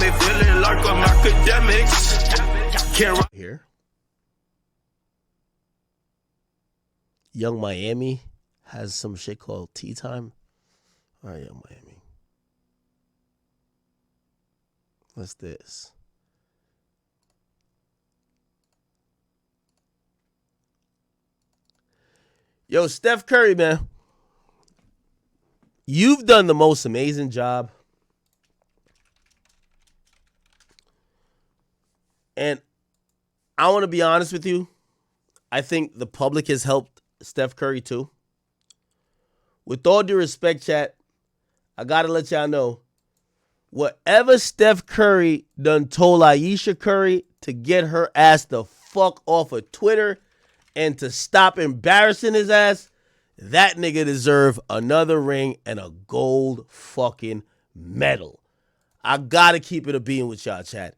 me feeling like I'm academics. Can't here. Young Miami has some shit called Tea Time. All right, Young Miami. What's this? Yo, Steph Curry, man. You've done the most amazing job. And I want to be honest with you. I think the public has helped Steph Curry too. With all due respect, chat, I got to let y'all know, whatever Steph Curry done told Ayesha Curry to get her ass the fuck off of Twitter and to stop embarrassing his ass, that nigga deserve another ring and a gold fucking medal. I gotta keep it a being with y'all, chat.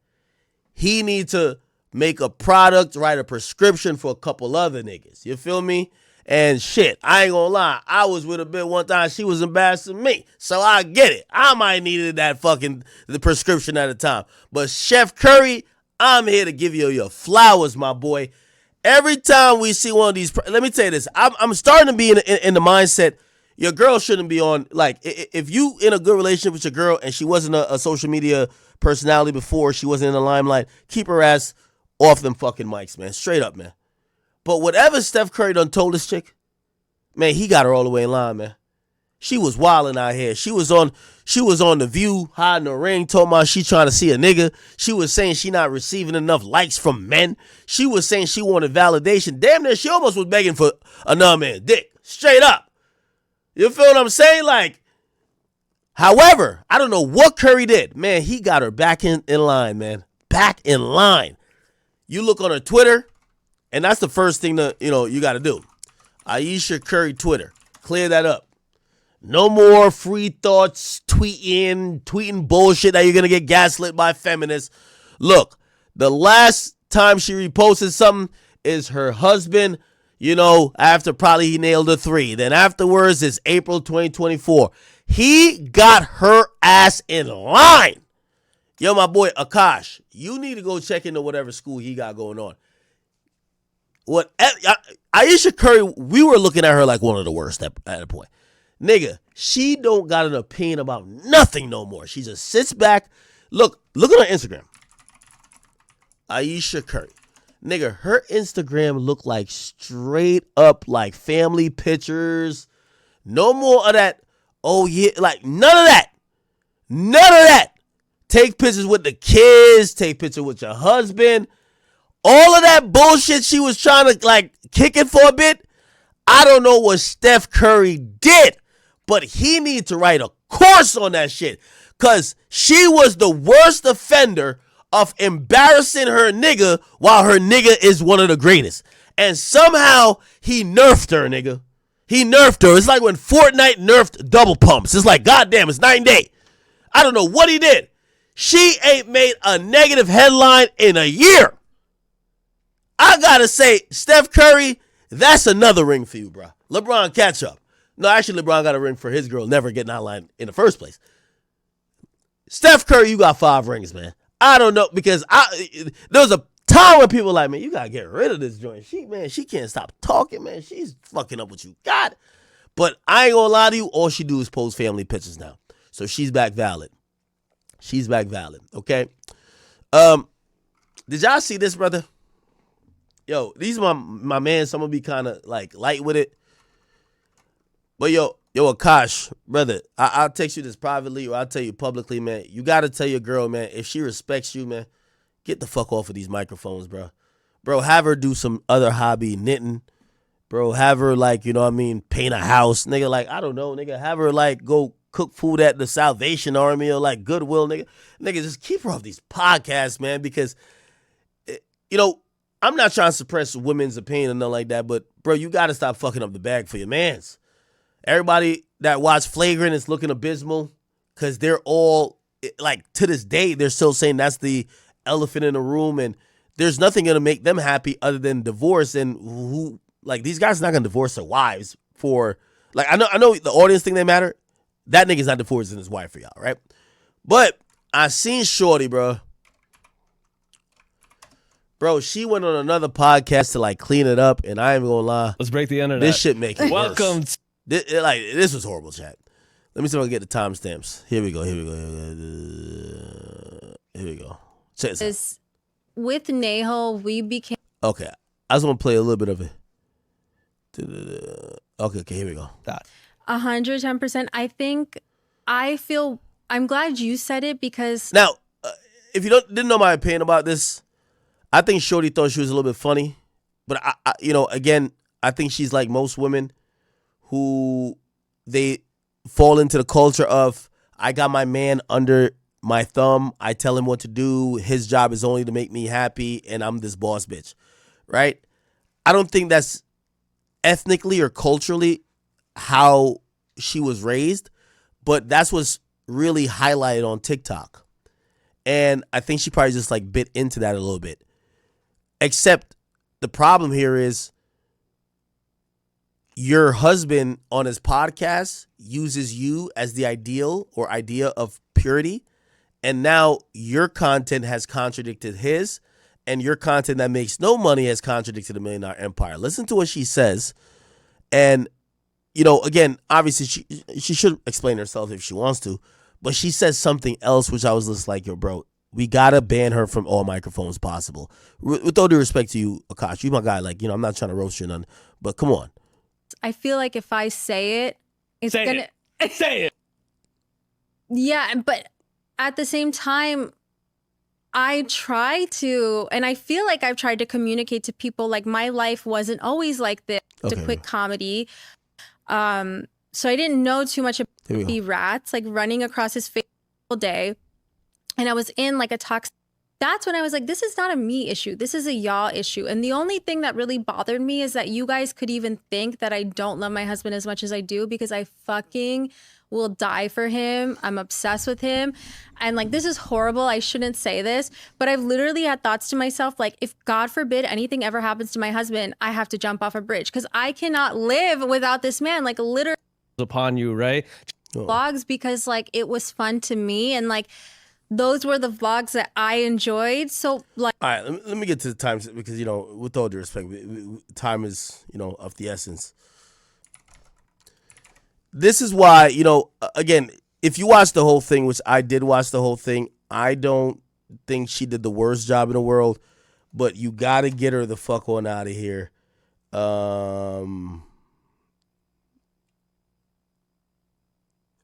He need to make a product, write a prescription for a couple other niggas. You feel me? And shit, I ain't gonna lie. I was with a bitch one time. She was embarrassing me. So I get it. I might needed that fucking the prescription at a time. But Chef Curry, I'm here to give you your flowers, my boy. Every time we see one of these, let me tell you this. I'm starting to be in the mindset, your girl shouldn't be on, like, if you in a good relationship with your girl and she wasn't a social media personality before, she wasn't in the limelight, keep her ass off them fucking mics, man. Straight up, man. But whatever Steph Curry done told this chick, man, he got her all the way in line, man. She was wilding out here. She was on The View, hiding her ring, talking about she trying to see a nigga. She was saying she not receiving enough likes from men. She was saying she wanted validation. Damn near, she almost was begging for another man's dick. Straight up. You feel what I'm saying? Like, however, I don't know what Curry did. Man, he got her back in line, man. Back in line. You look on her Twitter, and that's the first thing that, you got to do. Ayesha Curry Twitter. Clear that up. No more free thoughts, tweeting bullshit that you're going to get gaslit by feminists. Look, the last time she reposted something is her husband, after probably he nailed a 3. Then afterwards is April 2024. He got her ass in line. Yo, my boy Akash, you need to go check into whatever school he got going on. Ayesha Curry, we were looking at her like one of the worst at a point. Nigga, she don't got an opinion about nothing no more. She just sits back. Look at her Instagram. Ayesha Curry. Nigga, her Instagram look like straight up like family pictures. No more of that. Oh yeah, like none of that. None of that. Take pictures with the kids. Take pictures with your husband. All of that bullshit she was trying to like kick it for a bit. I don't know what Steph Curry did, but he needs to write a course on that shit. Cause she was the worst offender of embarrassing her nigga while her nigga is one of the greatest. And somehow he nerfed her, nigga. He nerfed her. It's like when Fortnite nerfed double pumps. It's like, goddamn, it's night and day. I don't know what he did. She ain't made a negative headline in a year. I gotta say, Steph Curry, that's another ring for you, bro. LeBron, catch up. No, actually, LeBron got a ring for his girl never getting outlined in the first place. Steph Curry, you got 5 rings, man. I don't know, because there was a time when people were like, man, you gotta get rid of this joint. She can't stop talking, man. She's fucking up what you got. But I ain't gonna lie to you, all she do is post family pictures now. So she's back valid. She's back valid, okay? Did y'all see this, brother? Yo, these are my man. Some will be kind of like light with it. But yo, Akash, brother, I'll text you this privately or I'll tell you publicly, man. You got to tell your girl, man, if she respects you, man, get the fuck off of these microphones, bro. Bro, have her do some other hobby, knitting. Bro, have her, like, paint a house. Nigga, like, I don't know, nigga. Have her, like, go cook food at the Salvation Army or, like, Goodwill, nigga. Nigga, just keep her off these podcasts, man, because, I'm not trying to suppress women's opinion or nothing like that, but, bro, you got to stop fucking up the bag for your mans. Everybody that watch Flagrant is looking abysmal because they're all, like, to this day, they're still saying that's the elephant in the room, and there's nothing going to make them happy other than divorce. And who, like, these guys are not going to divorce their wives for, like, I know the audience think they matter. That nigga's not divorcing his wife for y'all, right? But I seen Shorty, bro. Bro, she went on another podcast to like clean it up, and I ain't even gonna lie. Let's break the internet. This shit make it Welcome. worse. This was horrible, chat. Let me see if I can get the timestamps. Here we go. Check this out. With Nahal, we became. Okay, I just want to play a little bit of it. Okay, here we go. 110%. I'm glad you said it because now, if you didn't know my opinion about this, I think Shorty thought she was a little bit funny, but again, I think she's like most women who they fall into the culture of I got my man under my thumb. I tell him what to do. His job is only to make me happy, and I'm this boss bitch, right? I don't think that's ethnically or culturally how she was raised, but that's what's really highlighted on TikTok. And I think she probably just like bit into that a little bit. Except the problem here is your husband on his podcast uses you as the ideal or idea of purity. And now your content has contradicted his, and your content that makes no money has contradicted the $1 Million Empire. Listen to what she says. And, again, obviously she should explain herself if she wants to, but she says something else, which I was just like, yo, bro, we got to ban her from all microphones possible. With all due respect to you, Akash, you my guy. Like, I'm not trying to roast you or nothing, but come on. I feel like if I say it, Say it. Yeah, but at the same time, I try to, and I feel like I've tried to communicate to people like my life wasn't always like this. Okay. To quit comedy. So I didn't know too much about rats, like running across his face all day. And I was in like a toxic. That's when I was like, this is not a me issue. This is a y'all issue. And the only thing that really bothered me is that you guys could even think that I don't love my husband as much as I do, because I fucking will die for him. I'm obsessed with him. And like, this is horrible. I shouldn't say this, but I've literally had thoughts to myself, like, if God forbid anything ever happens to my husband, I have to jump off a bridge because I cannot live without this man. Like, literally Upon you, right? vlogs because like it was fun to me, and like those were the vlogs that I enjoyed. So like, all right, let me get to the time, because with all due respect, time is of the essence. This is why again, if you watch the whole thing, which I did watch the whole thing, I don't think she did the worst job in the world, but you got to get her the fuck on out of here.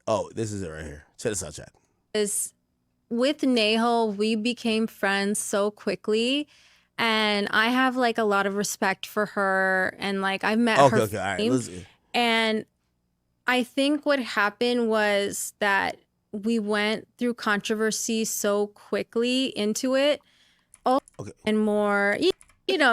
Oh, this is it right here. Check this out, chat. With Nahal, we became friends so quickly, and I have like a lot of respect for her, and like I've met her. Okay, all right. Listen. And I think what happened was that we went through controversy so quickly into it, and more,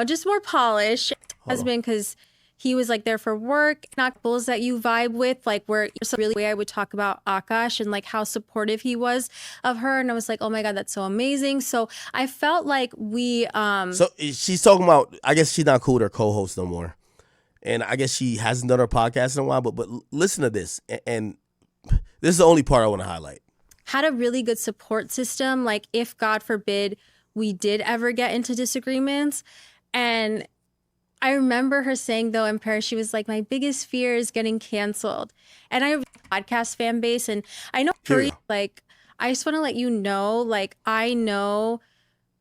just more polished. Husband, because he was like there for work, not bulls that you vibe with, like where so really I would talk about Akash and like how supportive he was of her, and I was like, oh my god, that's so amazing. So I felt like we So she's talking about, I guess she's not cool with her co-host no more, and I guess she hasn't done her podcast in a while. But listen to this, and this is the only part I want to highlight. Had a really good support system, like if God forbid we did ever get into disagreements. And I remember her saying, though, in Paris, she was like, my biggest fear is getting canceled. And I have a podcast fan base, and I know, like, I just want to let you know, like, I know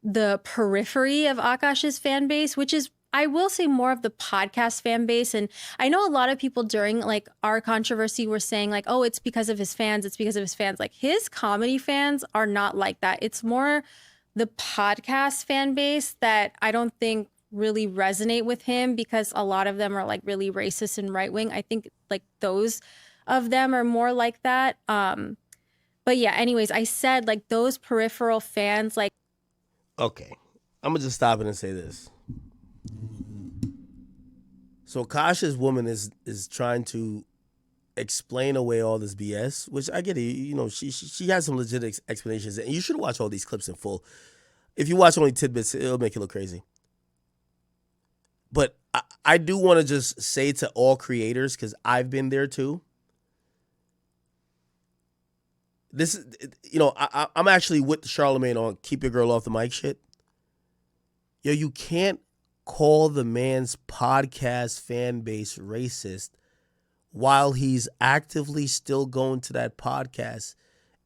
the periphery of Akash's fan base, which is, I will say, more of the podcast fan base. And I know a lot of people during, like, our controversy were saying, like, oh, it's because of his fans. It's because of his fans. Like, his comedy fans are not like that. It's more the podcast fan base that I don't think really resonate with him, because a lot of them are like really racist and right wing. I think like those of them are more like that. But yeah, anyways, I said like those peripheral fans, like. Okay, I'm gonna just stop it and say this. So Kasha's woman is trying to explain away all this BS, which I get it. She has some legit explanations, and you should watch all these clips in full. If you watch only tidbits, it'll make you look crazy. But I do want to just say to all creators, because I've been there too, this is, I'm actually with Charlemagne on keep your girl off the mic shit. Yo, you can't call the man's podcast fan base racist while he's actively still going to that podcast,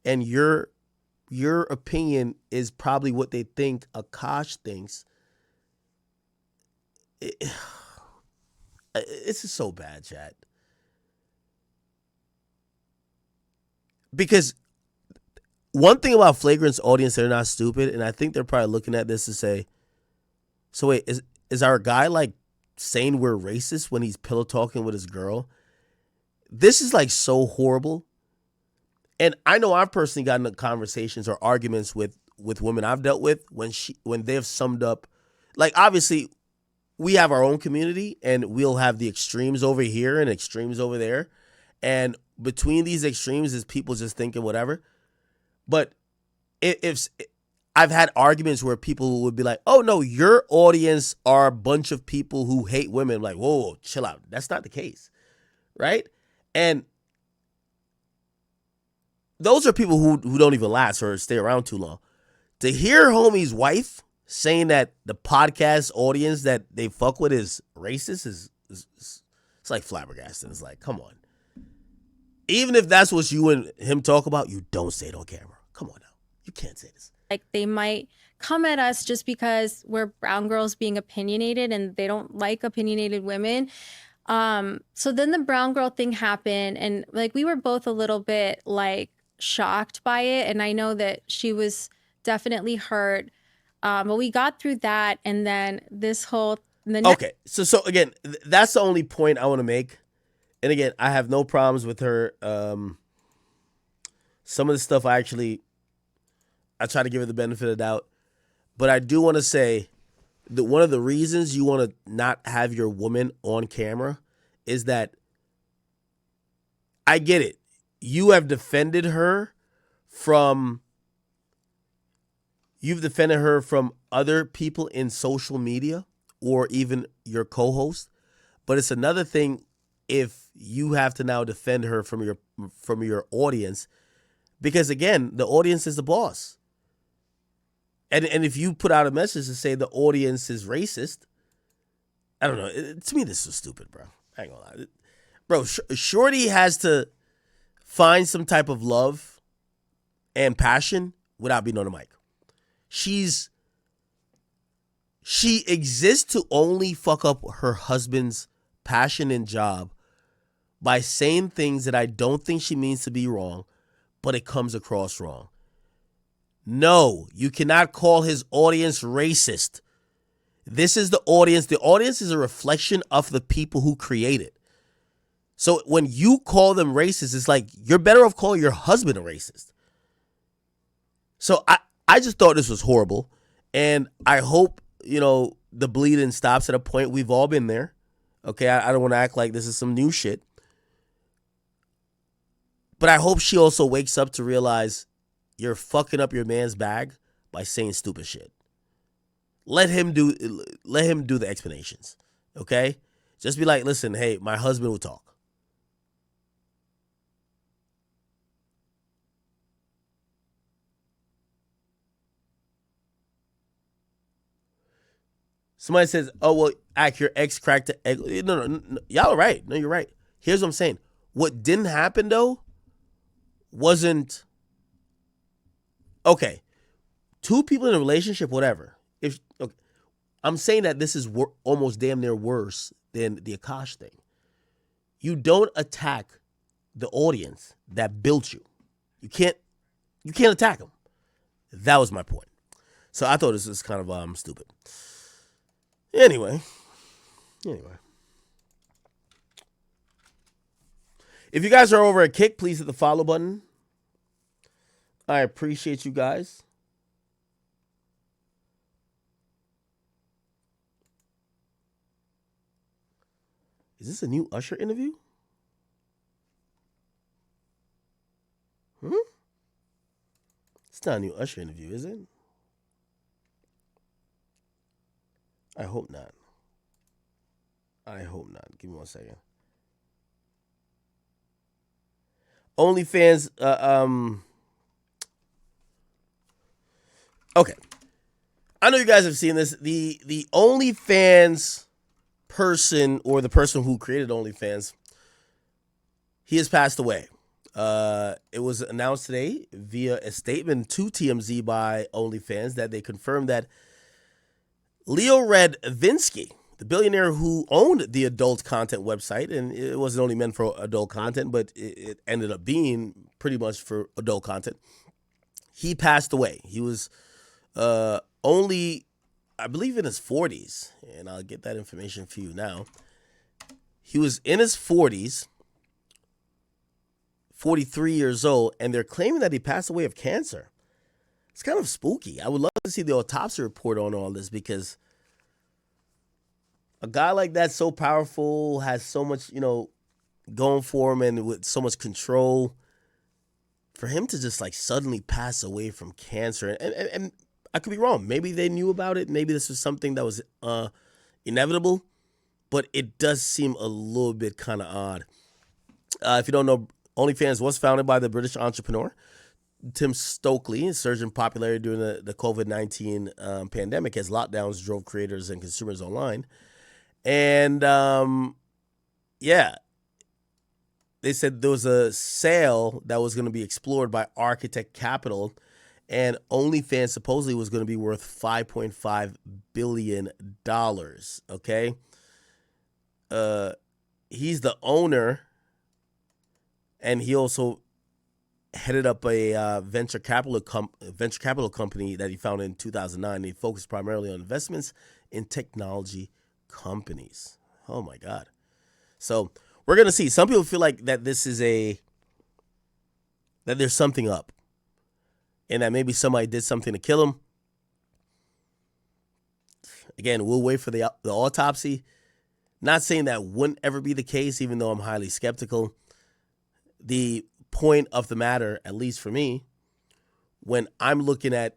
and your opinion is probably what they think Akash thinks. It's just so bad, chat. Because one thing about Flagrant's audience, they're not stupid, and I think they're probably looking at this to say, so wait, is our guy like saying we're racist when he's pillow talking with his girl? This is like so horrible. And I know I've personally gotten into conversations or arguments with women I've dealt with when they've summed up, like obviously we have our own community and we'll have the extremes over here and extremes over there. And between these extremes is people just thinking whatever. But if I've had arguments where people would be like, oh no, your audience are a bunch of people who hate women. I'm like, whoa, chill out. That's not the case. Right? And those are people who don't even last or stay around too long. To hear homie's wife saying that the podcast audience that they fuck with is racist is it's like flabbergasting. It's like, come on. Even if that's what you and him talk about, you don't say it on camera. Come on now. You can't say this. Like they might come at us just because we're brown girls being opinionated and they don't like opinionated women. So then the brown girl thing happened and like we were both a little bit like shocked by it. And I know that she was definitely hurt. But we got through that and then this whole... Okay. So again, that's the only point I want to make. And again, I have no problems with her. Some of the stuff I try to give her the benefit of the doubt. But I do want to say that one of the reasons you want to not have your woman on camera is that I get it. You have defended her from other people in social media or even your co-host. But it's another thing if you have to now defend her from your audience, because again, the audience is the boss. And if you put out a message to say the audience is racist, I don't know. To me, this is stupid, bro. I ain't gonna lie. Bro, Shorty has to find some type of love and passion without being on the mic. She exists to only fuck up her husband's passion and job by saying things that I don't think she means to be wrong, but it comes across wrong. No, you cannot call his audience racist. This is the audience. The audience is a reflection of the people who create it. So when you call them racist, it's like you're better off calling your husband a racist. So I just thought this was horrible. And I hope, the bleeding stops at a point. We've all been there. Okay, I don't want to act like this is some new shit. But I hope she also wakes up to realize you're fucking up your man's bag by saying stupid shit. Let him do the explanations. Okay? Just be like, listen, hey, my husband will talk. Somebody says, oh, well, your ex cracked the egg. No, y'all are right. No, you're right. Here's what I'm saying. What didn't happen, though, wasn't... Okay. Two people in a relationship, whatever. I'm saying that this is almost damn near worse than the Akash thing. You don't attack the audience that built you. You can't attack them. That was my point. So I thought this was kind of stupid. Anyway. If you guys are over at Kick, please hit the follow button. I appreciate you guys. Is this a new Usher interview? It's not a new Usher interview, is it? I hope not. Give me 1 second. OnlyFans, Okay. I know you guys have seen this. The OnlyFans person, or the person who created OnlyFans, he has passed away. It was announced today via a statement to TMZ by OnlyFans that they confirmed that Leo Radvinsky, the billionaire who owned the adult content website, and it wasn't only meant for adult content, but it ended up being pretty much for adult content, he passed away. He was only, I believe, in his 40s, and I'll get that information for you now. He was in his 40s, 43 years old, and they're claiming that he passed away of cancer. It's kind of spooky. I would love to see the autopsy report on all this, because a guy like that, so powerful, has so much, going for him, and with so much control, for him to just like suddenly pass away from cancer, and I could be wrong. Maybe they knew about it. Maybe this was something that was inevitable, but it does seem a little bit kind of odd. If you don't know, OnlyFans was founded by the British entrepreneur Tim Stokely, surged in popularity during the COVID-19 pandemic as lockdowns drove creators and consumers online. And they said there was a sale that was going to be explored by Architect Capital, and OnlyFans supposedly was going to be worth $5.5 billion. Okay. He's the owner, and he also headed up a venture capital company that he founded in 2009. He focused primarily on investments in technology companies. Oh my God. So we're going to see. Some people feel like that this is that there's something up, and that maybe somebody did something to kill him. Again, we'll wait for the autopsy. Not saying that wouldn't ever be the case, even though I'm highly skeptical. The point of the matter, at least for me, when I'm looking at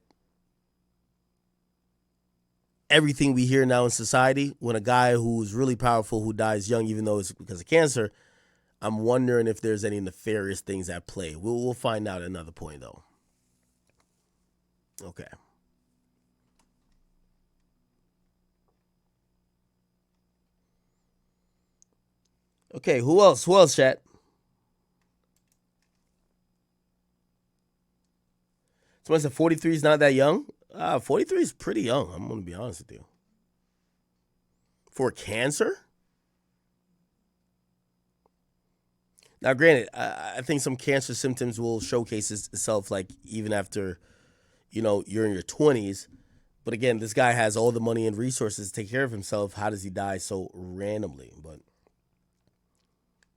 everything we hear now in society, when a guy who's really powerful, who dies young, even though it's because of cancer, I'm wondering if there's any nefarious things at play. We'll find out at another point, though. Okay. Okay, who else? Who else, chat? Someone said 43 is not that young. 43 is pretty young. I'm going to be honest with you. For cancer? Now, granted, I think some cancer symptoms will showcase itself like even after, you're in your 20s. But again, this guy has all the money and resources to take care of himself. How does he die so randomly? But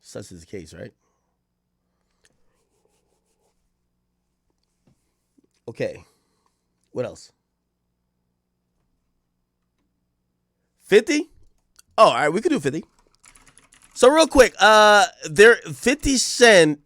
such is the case, right? Okay. What else? 50? Oh, all right, we could do 50. So real quick, 50 Cent